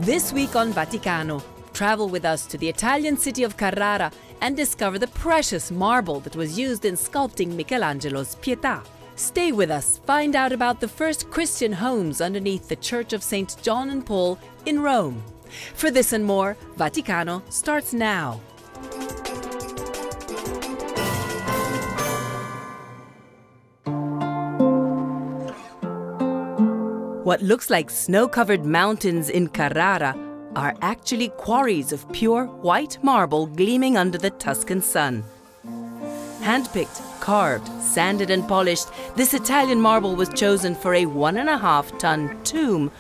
This week on Vaticano, travel with us to the Italian city of Carrara and discover the precious marble that was used in sculpting Michelangelo's Pietà. Stay with us, find out about the first Christian homes underneath the Church of St. John and Paul in Rome. For this and more, Vaticano starts now. What looks like snow-covered mountains in Carrara are actually quarries of pure white marble gleaming under the Tuscan sun. Handpicked, carved, sanded and polished, this Italian marble was chosen for a 1.5-ton tomb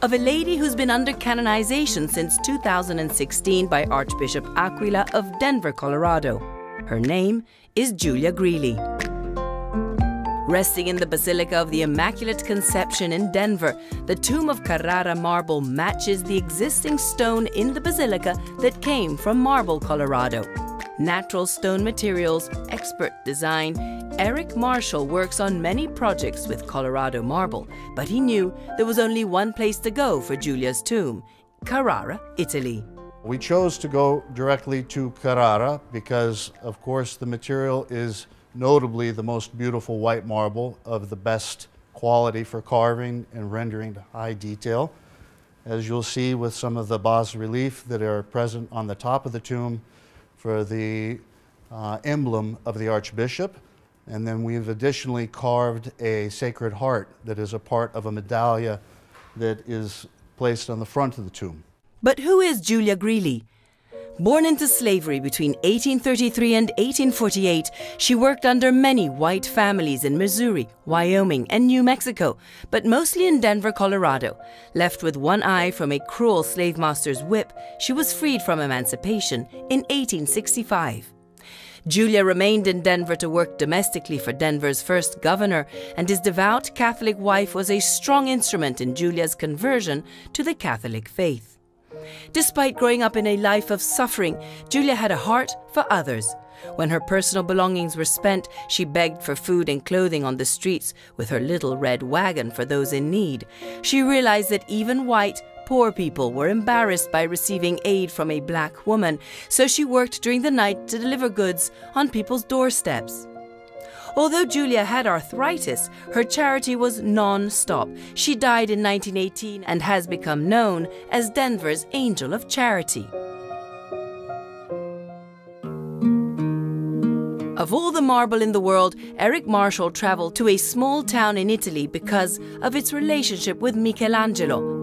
of a lady who's been under canonization since 2016 by Archbishop Aquila of Denver, Colorado. Her name is Giulia Greeley. Resting in the Basilica of the Immaculate Conception in Denver, the tomb of Carrara marble matches the existing stone in the basilica that came from Marble, Colorado. Natural stone materials, expert design, Eric Marshall works on many projects with Colorado marble, but he knew there was only one place to go for Giulia's tomb: Carrara, Italy. We chose to go directly to Carrara because, of course, the material is notably the most beautiful white marble of the best quality for carving and rendering to high detail. As you'll see with some of the bas-relief that are present on the top of the tomb for the emblem of the Archbishop. And then we've additionally carved a Sacred Heart that is a part of a medallia that is placed on the front of the tomb. But who is Giulia Greeley? Born into slavery between 1833 and 1848, she worked under many white families in Missouri, Wyoming, and New Mexico, but mostly in Denver, Colorado. Left with one eye from a cruel slave master's whip, she was freed from emancipation in 1865. Giulia remained in Denver to work domestically for Denver's first governor, and his devout Catholic wife was a strong instrument in Giulia's conversion to the Catholic faith. Despite growing up in a life of suffering, Giulia had a heart for others. When her personal belongings were spent, she begged for food and clothing on the streets with her little red wagon for those in need. She realized that even white, poor people were embarrassed by receiving aid from a black woman, so she worked during the night to deliver goods on people's doorsteps. Although Giulia had arthritis, her charity was non-stop. She died in 1918 and has become known as Denver's Angel of Charity. Of all the marble in the world, Eric Marshall traveled to a small town in Italy because of its relationship with Michelangelo.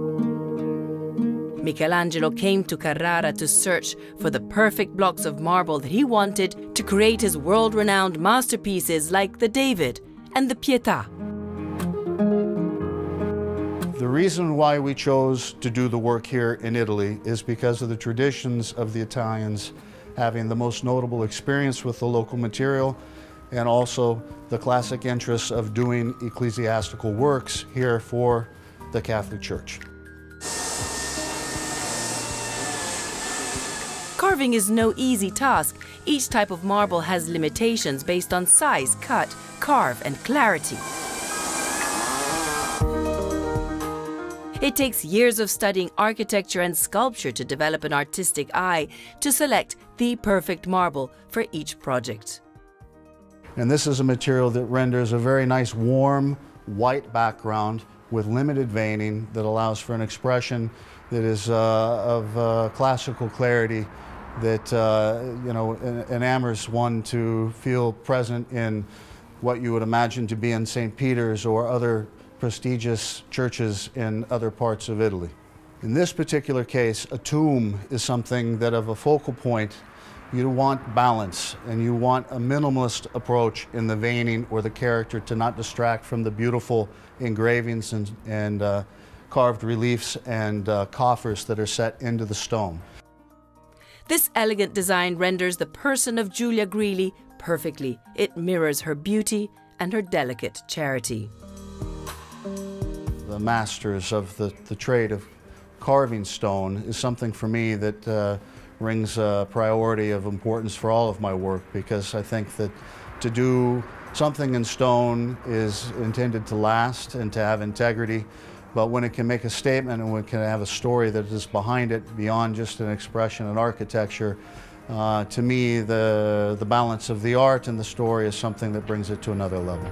Michelangelo came to Carrara to search for the perfect blocks of marble that he wanted to create his world-renowned masterpieces like the David and the Pietà. The reason why we chose to do the work here in Italy is because of the traditions of the Italians having the most notable experience with the local material, and also the classic interests of doing ecclesiastical works here for the Catholic Church. Carving is no easy task. Each type of marble has limitations based on size, cut, carve, and clarity. It takes years of studying architecture and sculpture to develop an artistic eye to select the perfect marble for each project. And this is a material that renders a very nice warm white background with limited veining that allows for an expression that is of classical clarity that enamors one to feel present in what you would imagine to be in St. Peter's or other prestigious churches in other parts of Italy. In this particular case, a tomb is something that of a focal point, you want balance and you want a minimalist approach in the veining or the character to not distract from the beautiful engravings and carved reliefs and coffers that are set into the stone. This elegant design renders the person of Giulia Greeley perfectly. It mirrors her beauty and her delicate charity. The masters of the trade of carving stone is something for me that rings a priority of importance for all of my work, because I think that to do something in stone is intended to last and to have integrity, But when it can make a statement and when it can have a story that is behind it beyond just an expression in architecture, to me, the balance of the art and the story is something that brings it to another level.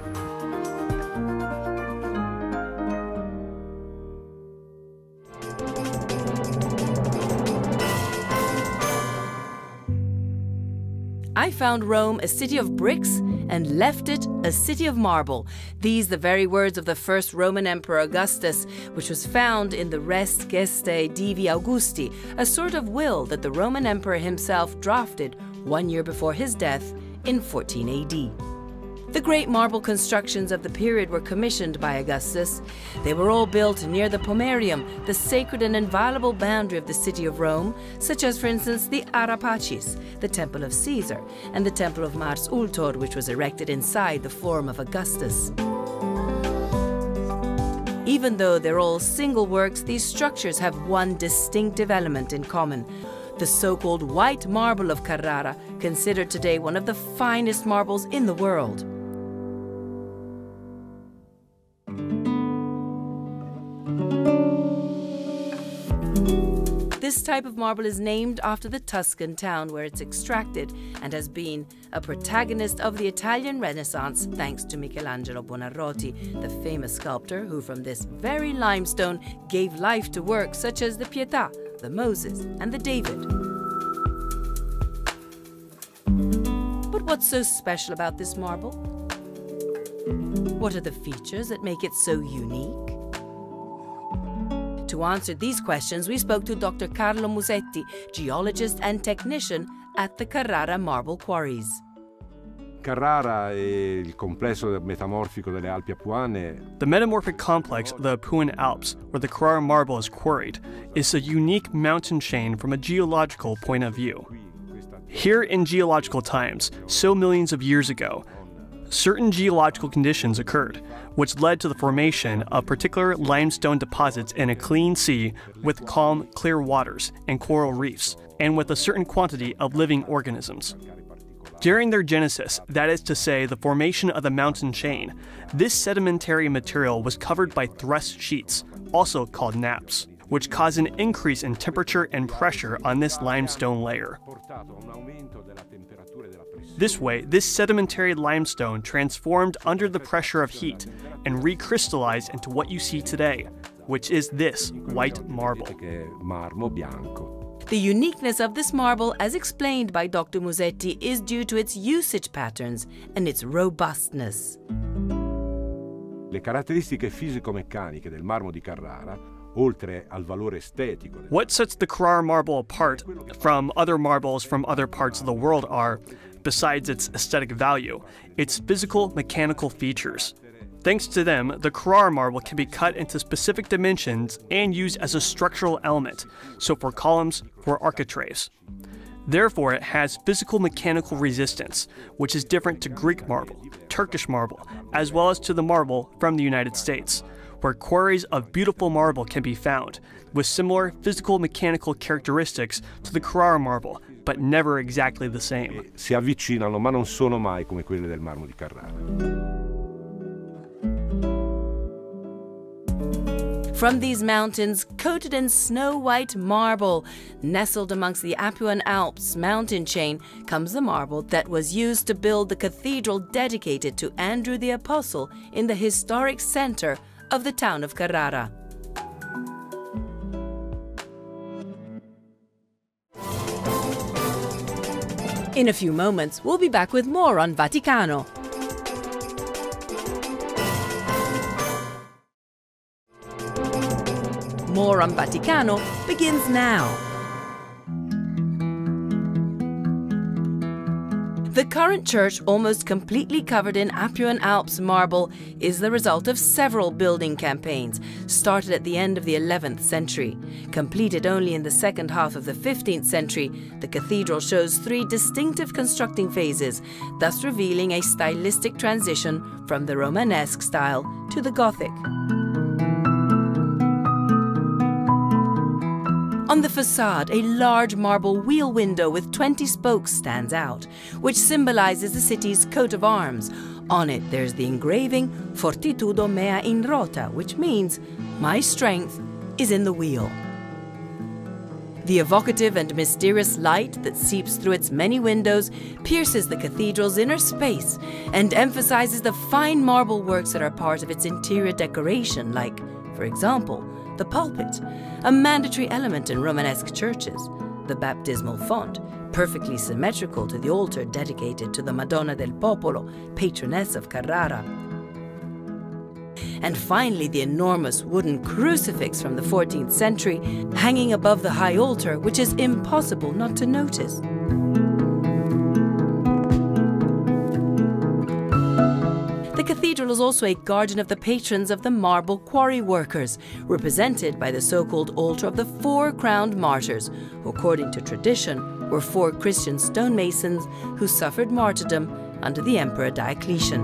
I found Rome a city of bricks and left it a city of marble. These the very words of the first Roman Emperor Augustus, which was found in the Res Gestae Divi Augusti, a sort of will that the Roman Emperor himself drafted 1 year before his death in 14 AD. The great marble constructions of the period were commissioned by Augustus. They were all built near the Pomerium, the sacred and inviolable boundary of the city of Rome, such as, for instance, the Ara Pacis, the Temple of Caesar, and the Temple of Mars Ultor, which was erected inside the Forum of Augustus. Even though they're all single works, these structures have one distinctive element in common: the so-called white marble of Carrara, considered today one of the finest marbles in the world. This type of marble is named after the Tuscan town where it's extracted and has been a protagonist of the Italian Renaissance thanks to Michelangelo Buonarroti, the famous sculptor who from this very limestone gave life to works such as the Pietà, the Moses and the David. But what's so special about this marble? What are the features that make it so unique? To answer these questions, we spoke to Dr. Carlo Musetti, geologist and technician at the Carrara marble quarries. Carrara e il complesso metamorfico delle Alpi Apuane. The metamorphic complex of the Apuan Alps, where the Carrara marble is quarried, is a unique mountain chain from a geological point of view. Here in geological times, so millions of years ago, certain geological conditions occurred, which led to the formation of particular limestone deposits in a clean sea with calm, clear waters and coral reefs, and with a certain quantity of living organisms. During their genesis, that is to say, the formation of the mountain chain, this sedimentary material was covered by thrust sheets, also called nappes, which caused an increase in temperature and pressure on this limestone layer. This way, this sedimentary limestone transformed under the pressure of heat and recrystallized into what you see today, which is this white marble. The uniqueness of this marble, as explained by Dr. Musetti, is due to its usage patterns and its robustness. Le caratteristiche fisico-meccaniche del marmo di Carrara, oltre al valore estetico. What sets the Carrara marble apart from other marbles from other parts of the world are, besides its aesthetic value, its physical mechanical features. Thanks to them, the Carrara marble can be cut into specific dimensions and used as a structural element, so for columns, for architraves. Therefore, it has physical mechanical resistance, which is different to Greek marble, Turkish marble, as well as to the marble from the United States, where quarries of beautiful marble can be found, with similar physical mechanical characteristics to the Carrara marble, but never exactly the same. Si avvicinano, ma non sono mai come quelle del marmo di Carrara. From these mountains, coated in snow-white marble, nestled amongst the Apuan Alps mountain chain, comes the marble that was used to build the cathedral dedicated to Andrew the Apostle in the historic center of the town of Carrara. In a few moments, we'll be back with more on Vaticano. More on Vaticano begins now. The current church, almost completely covered in Apuan Alps marble, is the result of several building campaigns, started at the end of the 11th century. Completed only in the second half of the 15th century, the cathedral shows three distinctive constructing phases, thus revealing a stylistic transition from the Romanesque style to the Gothic. On the facade, a large marble wheel window with 20 spokes stands out, which symbolizes the city's coat of arms. On it, there's the engraving Fortitudo mea in rota, which means, my strength is in the wheel. The evocative and mysterious light that seeps through its many windows pierces the cathedral's inner space and emphasizes the fine marble works that are part of its interior decoration, like, for example, the pulpit, a mandatory element in Romanesque churches, the baptismal font, perfectly symmetrical to the altar dedicated to the Madonna del Popolo, patroness of Carrara. And finally, the enormous wooden crucifix from the 14th century hanging above the high altar, which is impossible not to notice. The cathedral is also a guardian of the patrons of the marble quarry workers, represented by the so-called altar of the 4 crowned martyrs, who, according to tradition, were 4 Christian stonemasons who suffered martyrdom under the Emperor Diocletian.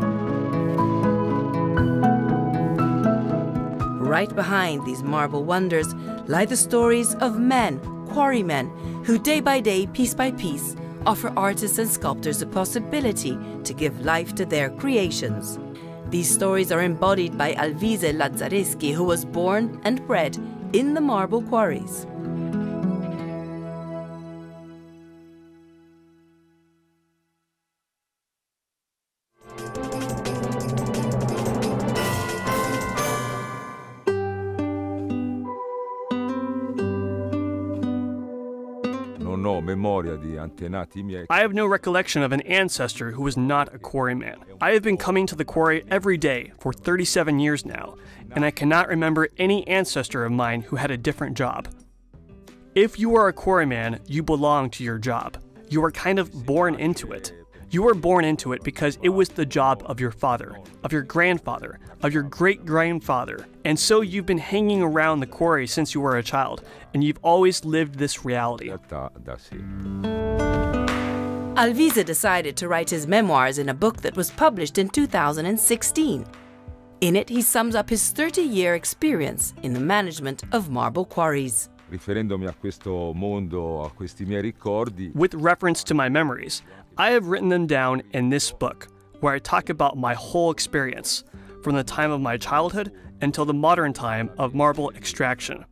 Right behind these marble wonders lie the stories of men, quarrymen, who day by day, piece by piece, offer artists and sculptors the possibility to give life to their creations. These stories are embodied by Alvise Lazzareschi, who was born and bred in the marble quarries. I have no recollection of an ancestor who was not a quarryman. I have been coming to the quarry every day for 37 years now, and I cannot remember any ancestor of mine who had a different job. If you are a quarryman, you belong to your job. You are kind of born into it. You were born into it because it was the job of your father, of your grandfather, of your great-grandfather, and so you've been hanging around the quarry since you were a child, and you've always lived this reality. Alvise decided to write his memoirs in a book that was published in 2016. In it, he sums up his 30-year experience in the management of marble quarries. With reference to my memories, I have written them down in this book, where I talk about my whole experience, from the time of my childhood until the modern time of marble extraction.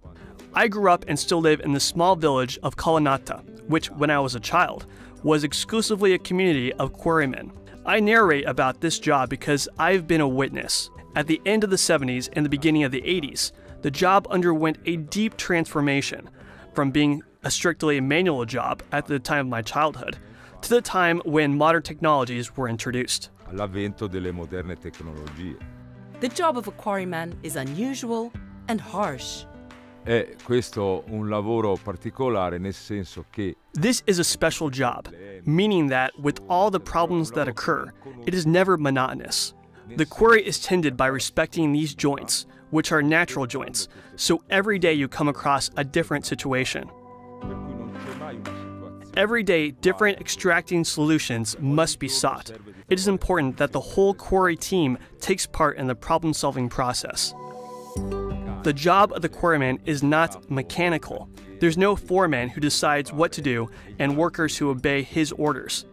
I grew up and still live in the small village of Colonnata, which, when I was a child, was exclusively a community of quarrymen. I narrate about this job because I've been a witness. At the end of the 70s and the beginning of the 80s, the job underwent a deep transformation from being a strictly manual job at the time of my childhood to the time when modern technologies were introduced. The job of a quarryman is unusual and harsh. This is a special job, meaning that with all the problems that occur, it is never monotonous. The quarry is tended by respecting these joints, which are natural joints, so every day you come across a different situation. Every day, different extracting solutions must be sought. It is important that the whole quarry team takes part in the problem-solving process. The job of the quarryman is not mechanical. There's no foreman who decides what to do and workers who obey his orders.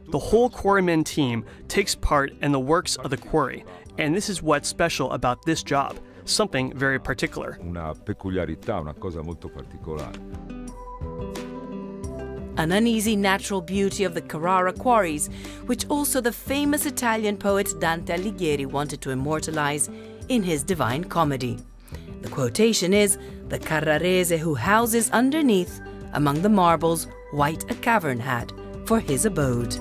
The whole quarryman team takes part in the works of the quarry, and this is what's special about this job, something very particular. An uneasy natural beauty of the Carrara quarries, which also the famous Italian poet Dante Alighieri wanted to immortalize in his Divine Comedy. The quotation is, "The Carrarese who houses underneath, among the marbles, white a cavern had for his abode."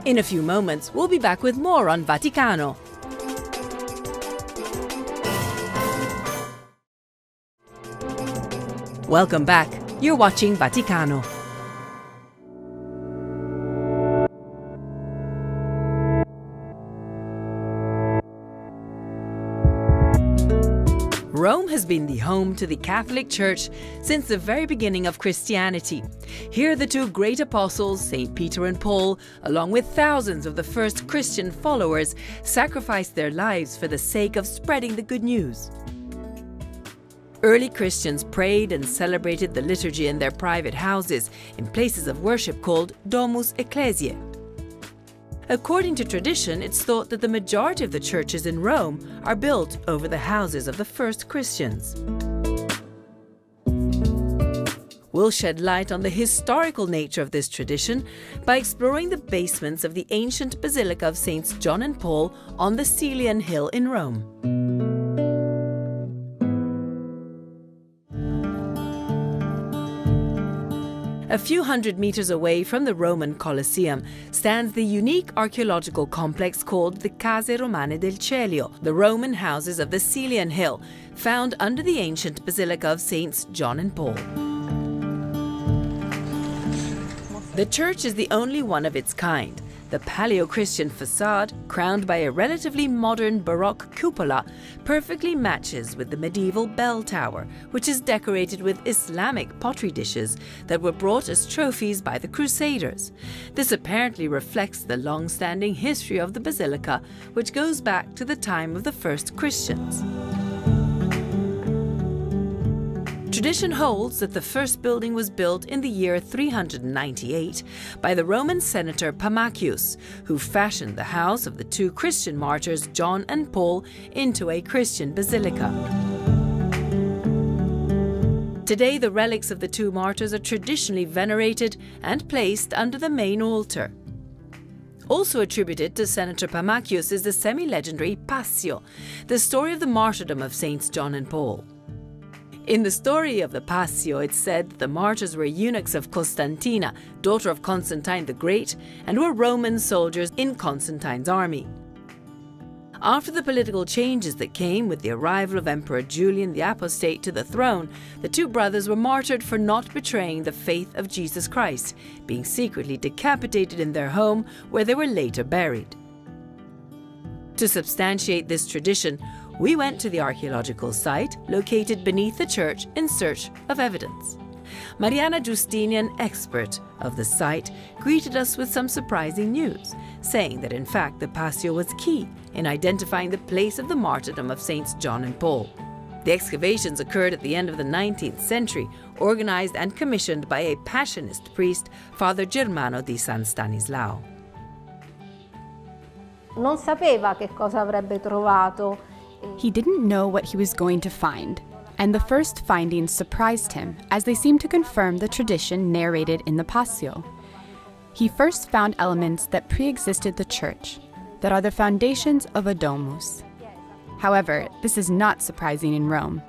In a few moments, we'll be back with more on Vaticano. Welcome back. You're watching Vaticano. Rome has been the home to the Catholic Church since the very beginning of Christianity. Here the two great apostles, St. Peter and Paul, along with thousands of the first Christian followers, sacrificed their lives for the sake of spreading the good news. Early Christians prayed and celebrated the liturgy in their private houses, in places of worship called Domus Ecclesiae. According to tradition, it's thought that the majority of the churches in Rome are built over the houses of the first Christians. We'll shed light on the historical nature of this tradition by exploring the basements of the ancient Basilica of Saints John and Paul on the Celian Hill in Rome. A few hundred meters away from the Roman Colosseum stands the unique archaeological complex called the Case Romane del Celio, the Roman houses of the Celian Hill, found under the ancient Basilica of Saints John and Paul. The church is the only one of its kind. The Paleo-Christian facade, crowned by a relatively modern Baroque cupola, perfectly matches with the medieval bell tower, which is decorated with Islamic pottery dishes that were brought as trophies by the Crusaders. This apparently reflects the long-standing history of the basilica, which goes back to the time of the first Christians. Tradition holds that the first building was built in the year 398 by the Roman senator Pamachius, who fashioned the house of the two Christian martyrs John and Paul into a Christian basilica. Today, the relics of the two martyrs are traditionally venerated and placed under the main altar. Also attributed to Senator Pamachius is the semi-legendary Passio, the story of the martyrdom of Saints John and Paul. In the story of the Passio, it's said that the martyrs were eunuchs of Constantina, daughter of Constantine the Great, and were Roman soldiers in Constantine's army. After the political changes that came with the arrival of Emperor Julian the Apostate to the throne, the two brothers were martyred for not betraying the faith of Jesus Christ, being secretly decapitated in their home, where they were later buried. To substantiate this tradition, we went to the archaeological site located beneath the church in search of evidence. Mariana Giustinian, expert of the site, greeted us with some surprising news, saying that in fact the Passio was key in identifying the place of the martyrdom of Saints John and Paul. The excavations occurred at the end of the 19th century, organized and commissioned by a Passionist priest, Father Germano di San Stanislao. Non sapeva che cosa avrebbe trovato. He didn't know what he was going to find, and the first findings surprised him as they seemed to confirm the tradition narrated in the Passio. He first found elements that pre-existed the church, that are the foundations of a domus. However, this is not surprising in Rome.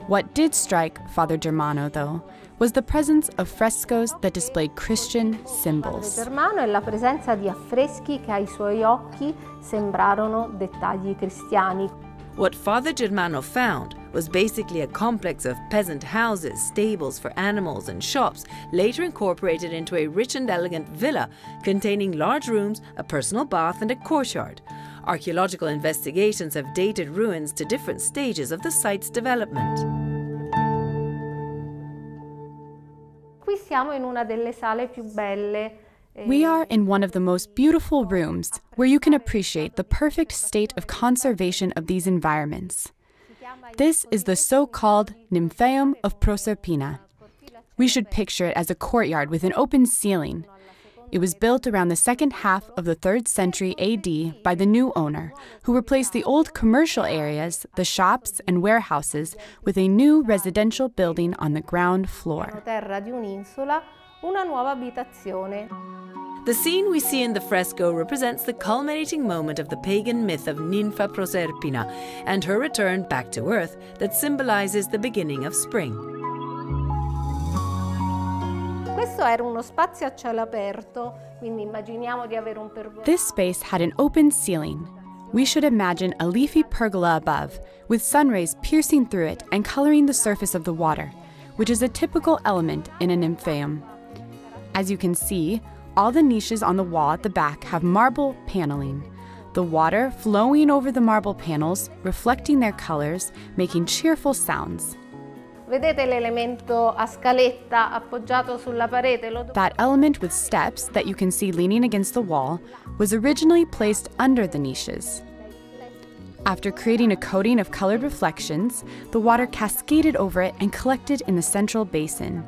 What did strike Father Germano, though, was the presence of frescoes that displayed Christian symbols. Padre Germano è la presenza di affreschi che ai suoi occhi sembrarono dettagli cristiani. What Father Germano found was basically a complex of peasant houses, stables for animals and shops, later incorporated into a rich and elegant villa containing large rooms, a personal bath and a courtyard. Archaeological investigations have dated ruins to different stages of the site's development. Qui siamo in una delle sale più belle. We are in one of the most beautiful rooms where you can appreciate the perfect state of conservation of these environments. This is the so-called Nymphaeum of Proserpina. We should picture it as a courtyard with an open ceiling. It was built around the second half of the 3rd century AD by the new owner, who replaced the old commercial areas, the shops and warehouses, with a new residential building on the ground floor. Terra di un'isola, una nuova abitazione. The scene we see in the fresco represents the culminating moment of the pagan myth of Nympha Proserpina and her return back to earth that symbolizes the beginning of spring. Questo era uno spazio a cielo aperto, quindi immaginiamo di avere un pergola. This space had an open ceiling. We should imagine a leafy pergola above, with sun rays piercing through it and coloring the surface of the water, which is a typical element in a nymphaeum. As you can see, all the niches on the wall at the back have marble paneling. the water flowing over the marble panels, reflecting their colors, making cheerful sounds. Vedete l'elemento a scaletta appoggiato sulla parete? That element with steps that you can see leaning against the wall was originally placed under the niches. After creating a coating of colored reflections, the water cascaded over it and collected in the central basin.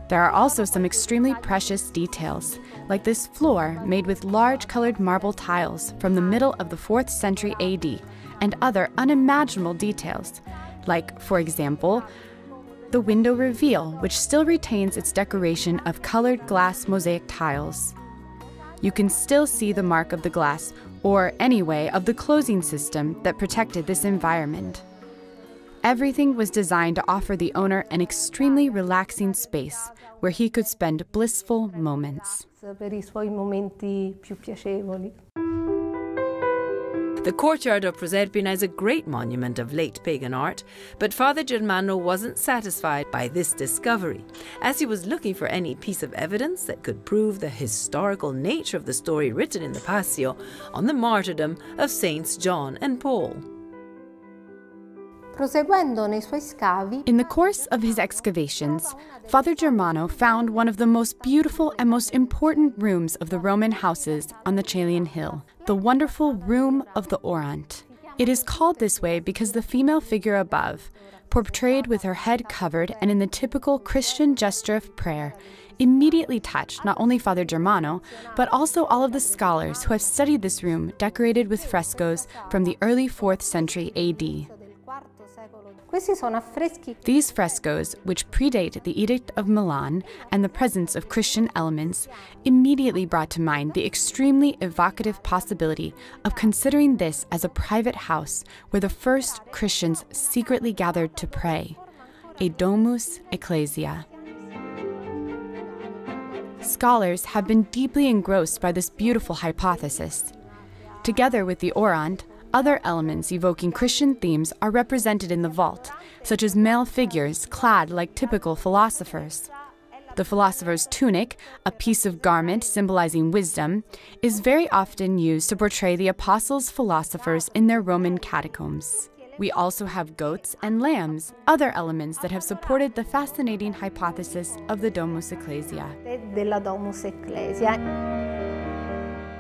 There are also some extremely precious details, like this floor made with large colored marble tiles from the middle of the 4th century AD, and other unimaginable details, like, for example, the window reveal, which still retains its decoration of colored glass mosaic tiles. You can still see the mark of the glass, or anyway, of the closing system that protected this environment. Everything was designed to offer the owner an extremely relaxing space where he could spend blissful moments. Per I suoi momenti più piacevoli. The courtyard of Proserpina is a great monument of late pagan art, but Father Germano wasn't satisfied by this discovery, as he was looking for any piece of evidence that could prove the historical nature of the story written in the Passio on the martyrdom of Saints John and Paul. Proseguendo nei suoi scavi, In the course of his excavations, Father Germano found one of the most beautiful and most important rooms of the Roman houses on the Celian Hill, the wonderful Room of the Orant. It is called this way because the female figure above, portrayed with her head covered and in the typical Christian gesture of prayer, immediately touched not only Father Germano, but also all of the scholars who have studied this room decorated with frescoes from the early 4th century AD. questi sono affreschi. These frescoes, which predate the Edict of Milan and the presence of Christian elements, immediately brought to mind the extremely evocative possibility of considering this as a private house where the first Christians secretly gathered to pray, a domus ecclesia. Scholars have been deeply engrossed by this beautiful hypothesis. Together with the orant, other elements evoking Christian themes are represented in the vault, such as male figures clad like typical philosophers. The philosopher's tunic, a piece of garment symbolizing wisdom, is very often used to portray the apostles' philosophers in their Roman catacombs. We also have goats and lambs, other elements that have supported the fascinating hypothesis of the Domus Ecclesia. Della Domus Ecclesia.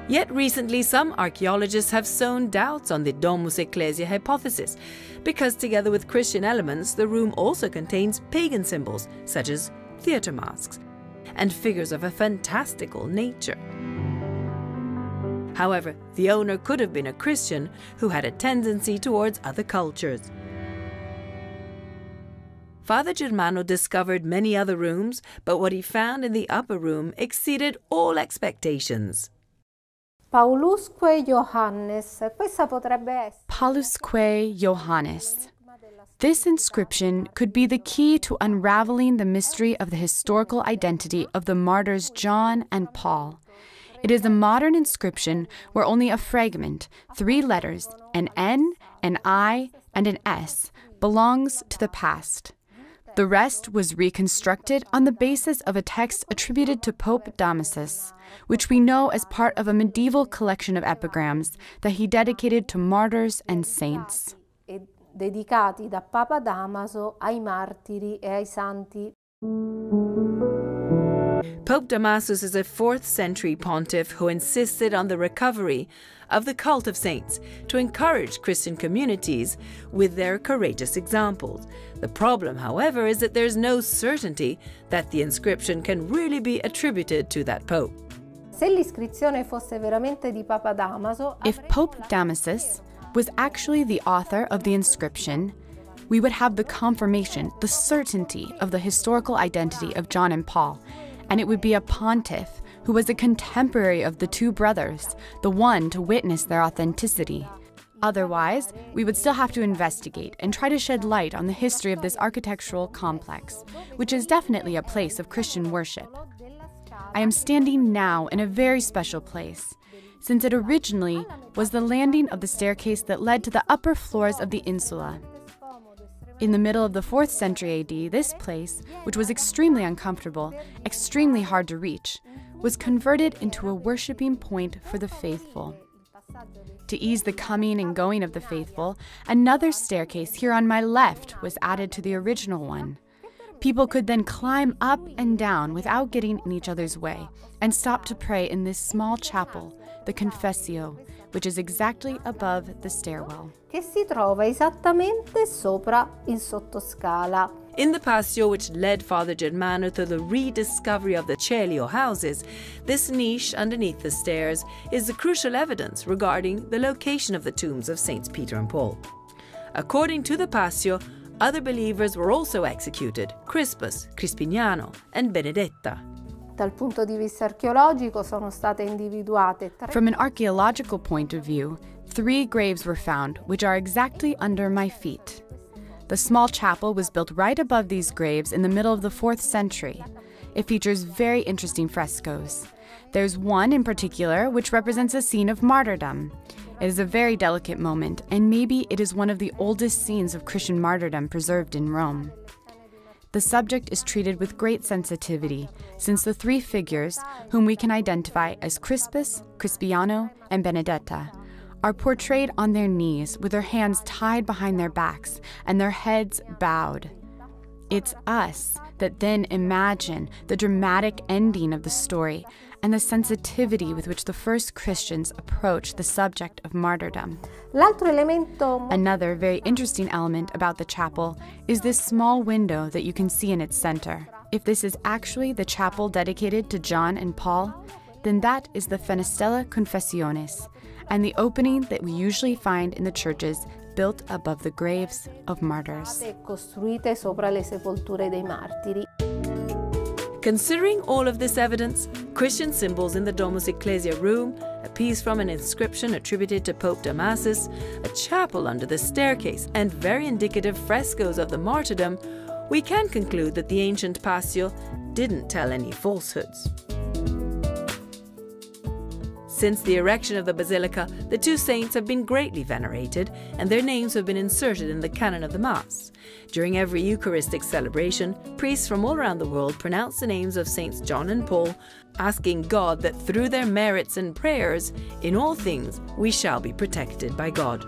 Yet recently, some archaeologists have sown doubts on the Domus Ecclesia hypothesis, because together with Christian elements, the room also contains pagan symbols, such as theatre masks, and figures of a fantastical nature. However, the owner could have been a Christian who had a tendency towards other cultures. Father Germano discovered many other rooms, but what he found in the upper room exceeded all expectations. Paulusque Johannes. Questa potrebbe essere. Paulusque Johannes. This inscription could be the key to unraveling the mystery of the historical identity of the martyrs John and Paul. It is a modern inscription where only a fragment, 3 letters, an N, an I, and an S, belongs to the past. The rest was reconstructed on the basis of a text attributed to Pope Damasus, which we know as part of a medieval collection of epigrams that he dedicated to martyrs and saints. Dedicati da Papa Damaso ai martiri e ai santi. Pope Damasus is a 4th century pontiff who insisted on the recovery of the cult of saints to encourage Christian communities with their courageous examples. The problem, however, is that there's no certainty that the inscription can really be attributed to that pope. Se l'iscrizione fosse veramente di Papa Damaso, if Pope Damasus was actually the author of the inscription, we would have the confirmation, the certainty of the historical identity of John and Paul, and it would be a pontiff who was a contemporary of the 2 brothers, the one to witness their authenticity. Otherwise, we would still have to investigate and try to shed light on the history of this architectural complex, which is definitely a place of Christian worship. I am standing now in a very special place, since it originally was the landing of the staircase that led to the upper floors of the insula. In the middle of the 4th century AD, this place, which was extremely uncomfortable, extremely hard to reach, was converted into a worshiping point for the faithful. To ease the coming and going of the faithful, another staircase here on my left was added to the original one. People could then climb up and down without getting in each other's way and stop to pray in this small chapel, the Confessio, which is exactly above the stairwell. Che si trova esattamente sopra il sottoscala. In the passio which led Father Germano to the rediscovery of the Celio houses, this niche underneath the stairs is the crucial evidence regarding the location of the tombs of Saints Peter and Paul. According to the passio, other believers were also executed: Crispus, Crispiniano, and Benedetta. Dal punto di vista archeologico sono state individuate From an archaeological point of view, 3 graves were found, which are exactly under my feet. The small chapel was built right above these graves in the middle of the 4th century. It features very interesting frescoes. There's one in particular which represents a scene of martyrdom. It is a very delicate moment, and maybe it is one of the oldest scenes of Christian martyrdom preserved in Rome. The subject is treated with great sensitivity, since the 3 figures, whom we can identify as Crispus, Crispiano, and Benedetta, are portrayed on their knees with their hands tied behind their backs and their heads bowed. It's us that then imagine the dramatic ending of the story and the sensitivity with which the first Christians approached the subject of martyrdom. Another very interesting element about the chapel is this small window that you can see in its center. If this is actually the chapel dedicated to John and Paul, then that is the Fenestella Confessiones, and the opening that we usually find in the churches built above the graves of martyrs. costruite sopra le sepolture dei martiri. Considering all of this evidence, Christian symbols in the Domus Ecclesia room, a piece from an inscription attributed to Pope Damasus, a chapel under the staircase, and very indicative frescoes of the martyrdom, we can conclude that the ancient passio didn't tell any falsehoods. Since the erection of the basilica, the 2 saints have been greatly venerated, and their names have been inserted in the canon of the Mass. During every Eucharistic celebration, priests from all around the world pronounce the names of Saints John and Paul, asking God that through their merits and prayers, in all things, we shall be protected by God.